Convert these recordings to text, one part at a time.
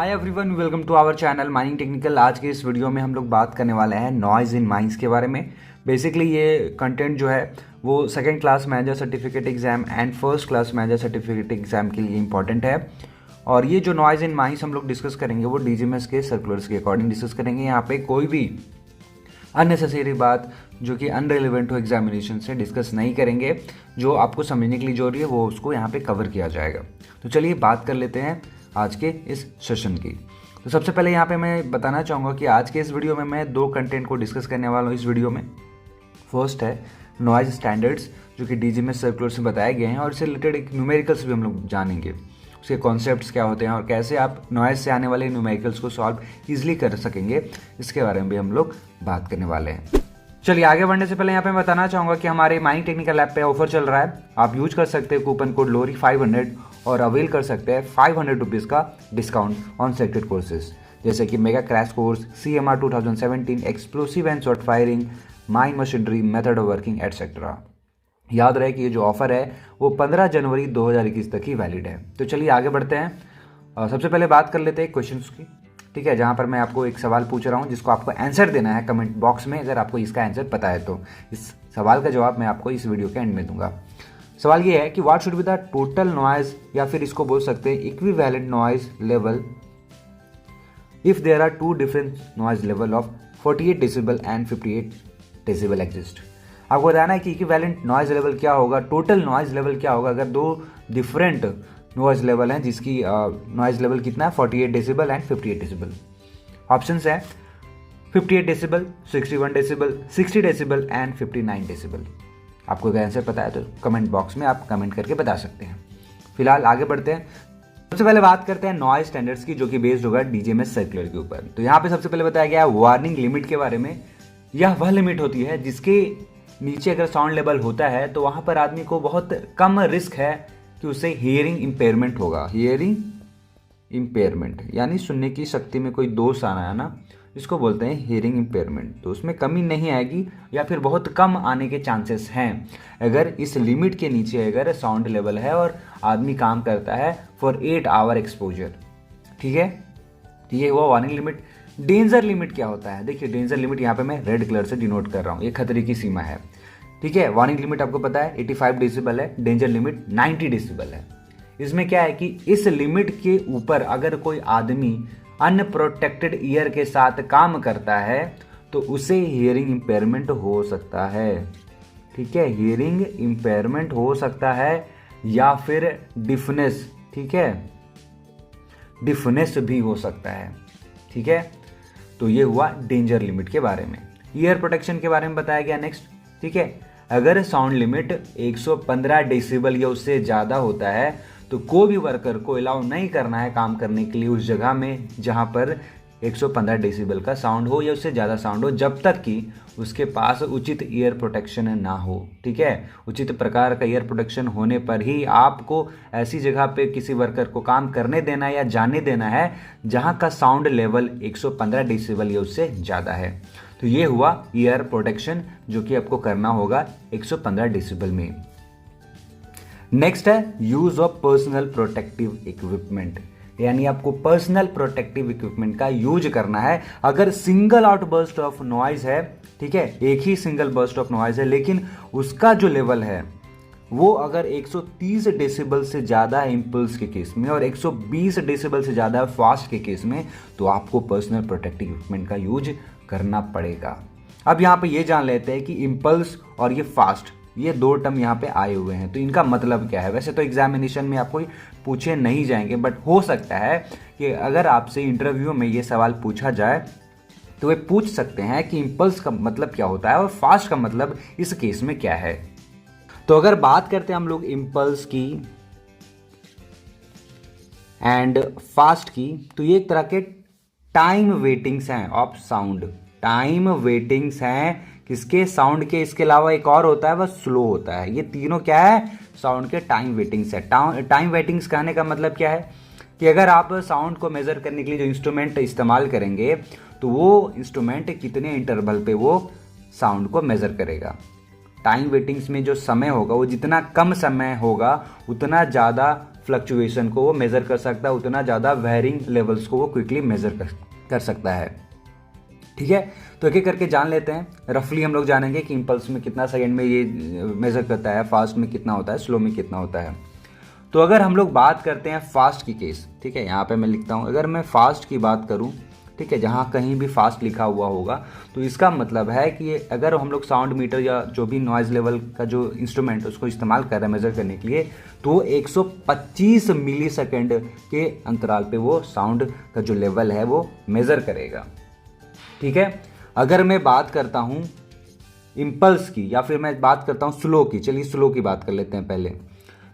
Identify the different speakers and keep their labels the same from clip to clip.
Speaker 1: Hi everyone, welcome to our channel mining technical. आज के इस वीडियो में हम लोग बात करने वाले हैं नॉइज़ इन माइंस के बारे में। बेसिकली ये कंटेंट जो है वो second class manager certificate exam and first class manager certificate exam के लिए इंपॉर्टेंट है। और ये जो नॉइज़ इन माइंस हम लोग डिस्कस करेंगे वो DGMS के सर्कुलर्स के अकॉर्डिंग डिस्कस करेंगे। यहाँ पे कोई भी अननेसेसरी बात जो कि अनरिलेवेंट हो एग्जामिनेशन से डिस्कस नहीं करेंगे। जो आपको समझने के लिए जरूरी है वो उसको यहाँ पे कवर किया जाएगा। तो चलिए बात कर लेते हैं आज के इस सेशन की। तो सबसे पहले यहाँ पे मैं बताना चाहूँगा कि आज के इस वीडियो में मैं दो कंटेंट को डिस्कस करने वाला हूँ। इस वीडियो में फर्स्ट है नॉइज़ स्टैंडर्ड्स जो कि DGMS सर्कुलर से बताए गए हैं, और इससे रिलेटेड एक न्यूमेरिकल्स भी हम लोग जानेंगे, उसके कॉन्सेप्ट्स क्या होते हैं और कैसे आप नॉइज़ से आने वाले न्यूमेरिकल्स को सॉल्व ईजिली कर सकेंगे, इसके बारे में भी हम लोग बात करने वाले हैं। चलिए आगे बढ़ने से पहले यहाँ पे मैं बताना चाहूँगा कि हमारे माइनिंग टेक्निकल ऐप पे ऑफर चल रहा है। आप यूज कर सकते हैं कूपन कोड लोरी 500 और अवेल कर सकते हैं 500 रुपीज़ का डिस्काउंट ऑन सेलेक्टेड कोर्सेज, जैसे कि mega crash course, CMR 2017, explosive and short firing, mine machinery, method of working etcetera. याद रहे कि ये जो ऑफर है वो 15 जनवरी 2021 तक ही वैलिड है। तो चलिए आगे बढ़ते हैं। सबसे पहले बात कर लेते हैं क्वेश्चंस की, ठीक है, जहाँ पर मैं आपको एक सवाल पूछ रहा हूँ जिसको आपको आंसर देना है कमेंट बॉक्स में। अगर आपको इसका आंसर पता है तो इस सवाल का जवाब मैं आपको इस वीडियो के एंड में दूंगा। सवाल ये है कि what should be the total noise, या फिर इसको बोल सकते हैं equivalent noise level if there are two different noise level of 48 decibel and 58 decibel exist. आपको बताना है कि इक्विवेलेंट नॉइज लेवल क्या होगा, टोटल नॉइज लेवल क्या होगा अगर दो डिफरेंट नॉइज लेवल हैं जिसकी नॉइज लेवल कितना है 48 डेसिबल एंड 58 डेसिबल। ऑप्शंस है 58 decibel, 61 decibel, 60 decibel and 59 decibel. आपको अगर आंसर पता है तो कमेंट बॉक्स में आप कमेंट करके बता सकते हैं। फिलहाल आगे बढ़ते हैं। सबसे पहले बात करते हैं नॉइज स्टैंडर्ड्स की, जो कि बेस्ड होगा DGMS सर्कुलर के ऊपर। तो यहाँ पे सबसे पहले बताया गया है वार्निंग लिमिट के बारे में। यह वह लिमिट होती है जिसके नीचे अगर साउंड लेवल होता है तो वहाँ पर आदमी को बहुत कम रिस्क है कि उसे हियरिंग इम्पेयरमेंट होगा। हियरिंग इम्पेयरमेंट यानी सुनने की शक्ति में कोई दोष आना है ना, इसको बोलते हैं हियरिंग इम्पेयरमेंट। तो उसमें कमी नहीं आएगी या फिर बहुत कम आने के चांसेस हैं अगर इस लिमिट के नीचे अगर साउंड लेवल है और आदमी काम करता है फॉर 8 आवर एक्सपोजर, ठीक है। तो ये हुआ वार्निंग लिमिट। डेंजर लिमिट क्या होता है? देखिए डेंजर लिमिट यहाँ पे मैं रेड कलर से डिनोट कर रहा हूँ, ये खतरे की सीमा है, ठीक है। वार्निंग लिमिट आपको पता है 85 डेसिबल है, डेंजर लिमिट 90 डेसिबल है। इसमें क्या है कि इस लिमिट के ऊपर अगर कोई आदमी अनप्रोटेक्टेड ईयर के साथ काम करता है तो उसे हियरिंग इम्पेयरमेंट हो सकता है, ठीक है। हियरिंग इम्पेयरमेंट हो सकता है या फिर डिफनेस, ठीक है, डिफनेस भी हो सकता है, ठीक है। तो ये हुआ डेंजर लिमिट के बारे में। ईयर प्रोटेक्शन के बारे में बताया गया नेक्स्ट, ठीक है। अगर साउंड लिमिट 115 डेसिबल या उससे ज़्यादा होता है तो कोई भी वर्कर को अलाउ नहीं करना है काम करने के लिए उस जगह में जहाँ पर 115 डेसिबल का साउंड हो या उससे ज़्यादा साउंड हो, जब तक कि उसके पास उचित ईयर प्रोटेक्शन ना हो, ठीक है। उचित प्रकार का ईयर प्रोटेक्शन होने पर ही आपको ऐसी जगह पे किसी वर्कर को काम करने देना है या जाने देना है जहाँ का साउंड लेवल 115 डेसिबल या उससे ज़्यादा है। तो ये हुआ ईयर प्रोटेक्शन जो कि आपको करना होगा 115 डेसिबल में। नेक्स्ट है use of personal protective equipment, यानी आपको पर्सनल प्रोटेक्टिव इक्विपमेंट का यूज करना है अगर single out burst of noise है, ठीक है, एक ही सिंगल बर्स्ट ऑफ नॉइज है, लेकिन उसका जो लेवल है वो अगर 130 डेसिबल से ज़्यादा है इम्पल्स के केस में और 120 डेसिबल से ज़्यादा है फास्ट के केस में, तो आपको पर्सनल प्रोटेक्टिव इक्विपमेंट का यूज करना पड़ेगा। अब यहाँ पे ये जान लेते हैं कि इम्पल्स और ये फास्ट, ये दो टर्म यहाँ पे आए हुए हैं तो इनका मतलब क्या है। वैसे तो एग्जामिनेशन में आपको पूछे नहीं जाएंगे, बट हो सकता है कि अगर आपसे इंटरव्यू में ये सवाल पूछा जाए तो वे पूछ सकते हैं कि इम्पल्स का मतलब क्या होता है और फास्ट का मतलब इस केस में क्या है। तो अगर बात करते हैं हम लोग इम्पल्स की एंड फास्ट की, तो ये एक तरह के टाइम वेटिंग्स हैं ऑफ साउंड। टाइम वेटिंग्स हैं किसके? साउंड के। इसके अलावा एक और होता है वह स्लो होता है। ये तीनों क्या है? साउंड के टाइम वेटिंग्स है। टाइम वेटिंग्स कहने का मतलब क्या है कि अगर आप साउंड को मेजर करने के लिए जो इंस्ट्रूमेंट इस्तेमाल करेंगे तो वो इंस्ट्रूमेंट कितने इंटरवल पे वो साउंड को मेजर करेगा। टाइम वेटिंग्स में जो समय होगा वो जितना कम समय होगा उतना ज़्यादा फ्लक्चुएशन को वो मेज़र कर सकता है, उतना ज़्यादा वेरिंग लेवल्स को वो क्विकली मेज़र कर सकता है। ठीक है, तो एक एक करके जान लेते हैं। रफली हम लोग जानेंगे कि इम्पल्स में कितना सेकंड में ये मेज़र करता है, फास्ट में कितना होता है, स्लो में कितना होता है। तो अगर हम लोग बात करते हैं फास्ट की केस, ठीक है, यहाँ पे मैं लिखता हूँ, अगर मैं फास्ट की बात करूँ, ठीक है, जहाँ कहीं भी फास्ट लिखा हुआ होगा तो इसका मतलब है कि अगर हम लोग साउंड मीटर या जो भी नॉइज़ लेवल का जो इंस्ट्रूमेंट उसको इस्तेमाल कर रहे हैं मेज़र करने के लिए, तो 125 मिली सेकेंड के अंतराल पे वो साउंड का जो लेवल है वो मेज़र करेगा। ठीक है, अगर मैं बात करता हूँ इम्पल्स की या फिर मैं बात करता हूँ स्लो की, चलिए स्लो की बात कर लेते हैं पहले।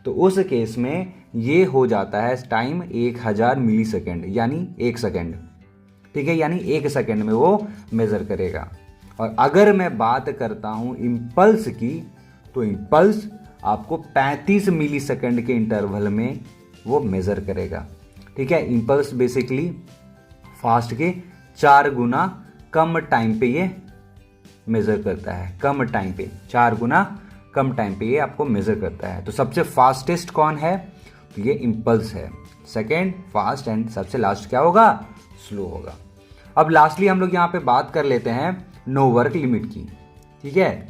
Speaker 1: तो उस केस में ये हो जाता है टाइम 1000 मिली सेकेंड यानी 1 सेकेंड। ठीक है, यानी 1 सेकेंड में वो मेज़र करेगा। और अगर मैं बात करता हूँ इम्पल्स की, तो इम्पल्स आपको 35 मिली सेकेंड के इंटरवल में वो मेज़र करेगा। ठीक है, इम्पल्स बेसिकली फास्ट के 4 गुना कम टाइम पे ये मेज़र करता है, कम टाइम पे 4 गुना कम टाइम पे ये आपको मेज़र करता है। तो सबसे फास्टेस्ट कौन है? तो ये इम्पल्स है, सेकेंड फास्ट एंड सबसे लास्ट क्या होगा? स्लो होगा। अब लास्टली हम लोग यहाँ पे बात कर लेते हैं नो वर्क लिमिट की। ठीक है,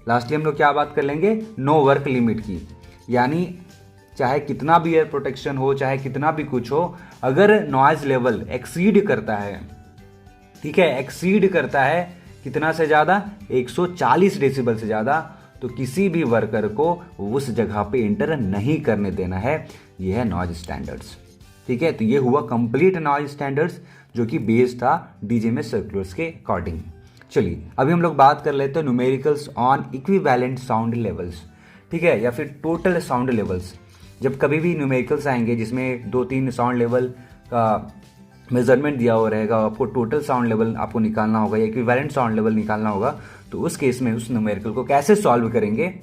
Speaker 1: लास्टली हम लोग क्या बात कर लेंगे? नो वर्क लिमिट की, यानी चाहे कितना भी एयर प्रोटेक्शन हो, चाहे कितना भी कुछ हो, अगर नॉइज़ लेवल एक्सीड करता है, ठीक है, एक्सीड करता है कितना से ज़्यादा? 140 डेसिबल से ज़्यादा, तो किसी भी वर्कर को उस जगह पे एंटर नहीं करने देना है। ये है नॉइज स्टैंडर्ड्स। ठीक है, तो ये हुआ कंप्लीट नॉइज स्टैंडर्ड्स जो कि बेस्ड था DGMS सर्कुलर्स के अकॉर्डिंग। चलिए अभी हम लोग बात कर लेते हैं numericals on equivalent sound levels. ठीक है, या फिर टोटल साउंड लेवल्स। जब कभी भी न्यूमेरिकल्स आएंगे जिसमें 2-3 साउंड लेवल का मेजरमेंट दिया हुआ रहेगा, आपको टोटल साउंड लेवल आपको निकालना होगा या इक्विवेलेंट साउंड लेवल निकालना होगा, तो उस केस में उस न्यूमेरिकल को कैसे सॉल्व करेंगे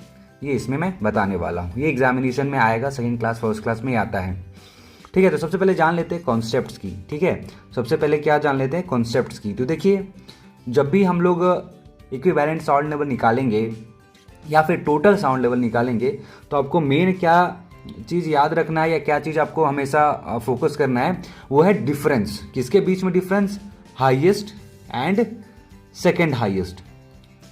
Speaker 1: ये इसमें मैं बताने वाला हूँ। ये एग्जामिनेशन में आएगा, सेकंड क्लास फर्स्ट क्लास में आता है। ठीक है, तो सबसे पहले जान लेते हैं कॉन्सेप्ट्स की। ठीक है, सबसे पहले क्या जान लेते हैं? कॉन्सेप्ट्स की। तो देखिए, जब भी हम लोग इक्विवेलेंट साउंड लेवल निकालेंगे या फिर टोटल साउंड लेवल निकालेंगे, तो आपको मेन क्या चीज़ याद रखना है या क्या चीज़ आपको हमेशा फोकस करना है, वो है डिफरेंस। किसके बीच में difference? Highest and second highest.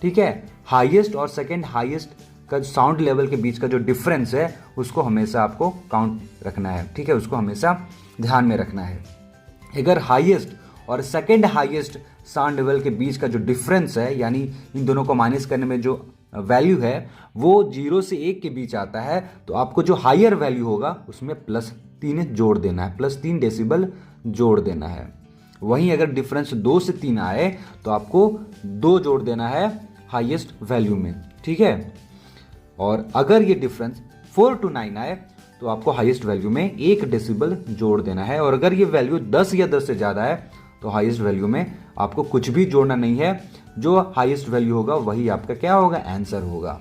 Speaker 1: ठीक है, हाईएस्ट और सेकेंड हाईएस्ट का साउंड लेवल के बीच का जो डिफरेंस है उसको हमेशा आपको काउंट रखना है। ठीक है, उसको हमेशा ध्यान में रखना है। अगर हाईएस्ट और सेकेंड हाईएस्ट साउंड लेवल के बीच का जो डिफरेंस है, यानी इन दोनों को माइनस करने में जो वैल्यू है वो 0 से 1 के बीच आता है, तो आपको जो हायर वैल्यू होगा उसमें +3 जोड़ देना है, +3 डेसिबल जोड़ देना है। वहीं अगर डिफरेंस 2 से 3 आए तो आपको 2 जोड़ देना है हाईएस्ट वैल्यू में। ठीक है, और अगर ये डिफरेंस 4 to 9 आए तो आपको हाईएस्ट वैल्यू में 1 डेसिबल जोड़ देना है। और अगर ये वैल्यू 10 या 10 से ज़्यादा है तो हाईएस्ट वैल्यू में आपको कुछ भी जोड़ना नहीं है, जो हाईएस्ट वैल्यू होगा वही आपका क्या होगा? आंसर होगा।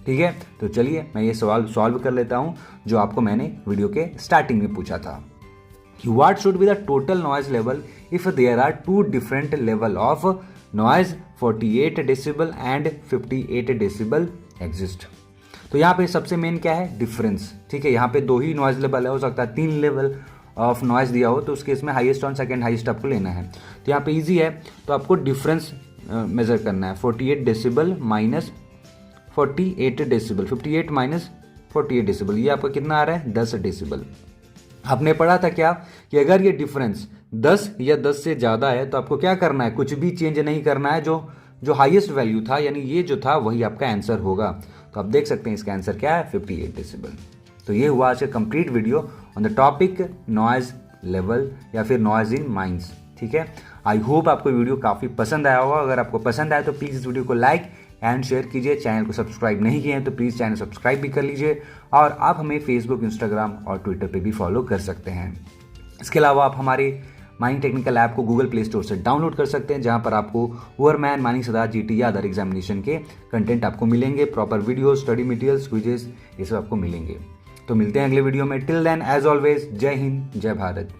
Speaker 1: ठीक है, तो चलिए मैं ये सवाल सॉल्व कर लेता हूं जो आपको मैंने वीडियो के स्टार्टिंग में पूछा था कि what should be the total noise level if there are 2 different level of noise 48 decibel and 58 decibel exist. तो यहाँ पे सबसे मेन क्या है? डिफरेंस। ठीक है, यहाँ पे 2 ही नॉइज लेवल है, हो सकता है 3 लेवल ऑफ नॉइज दिया हो, तो उस केस में हाईएस्ट और सेकेंड हाईएस्ट आपको लेना है। तो यहाँ पे इजी है, तो आपको डिफरेंस मेजर करना है। 48 decibel minus 48 decibel, 58 minus 48 decibel, ये आपका कितना आ रहा है? 10 डेसिबल। आपने पढ़ा था क्या कि अगर ये डिफरेंस 10 या 10 से ज़्यादा है तो आपको क्या करना है? कुछ भी चेंज नहीं करना है, जो हाईएस्ट वैल्यू था यानी ये जो था वही आपका आंसर होगा। तो आप देख सकते हैं इसका आंसर क्या है? 58 डेसिबल। तो ये हुआ आज का complete video on the topic noise level या फिर नॉइज इन माइंड्स। ठीक है, आई होप आपको वीडियो काफ़ी पसंद आया होगा। अगर आपको पसंद आया तो प्लीज़ इस वीडियो को लाइक एंड शेयर कीजिए। चैनल को सब्सक्राइब नहीं किए हैं तो प्लीज़ चैनल सब्सक्राइब भी कर लीजिए। और आप हमें फेसबुक, इंस्टाग्राम और ट्विटर पे भी फॉलो कर सकते हैं। इसके अलावा आप हमारे माइनिंग टेक्निकल ऐप को गूगल प्ले स्टोर से डाउनलोड कर सकते हैं, जहां पर आपको ओवरमैन, माइनिंग सदा, जीटी या अदर एग्जामिनेशन के कंटेंट आपको मिलेंगे। Proper video, study materials, quizzes, ये सब आपको मिलेंगे। तो मिलते हैं अगले वीडियो में। टिल देन एज ऑलवेज, जय हिंद, जय भारत।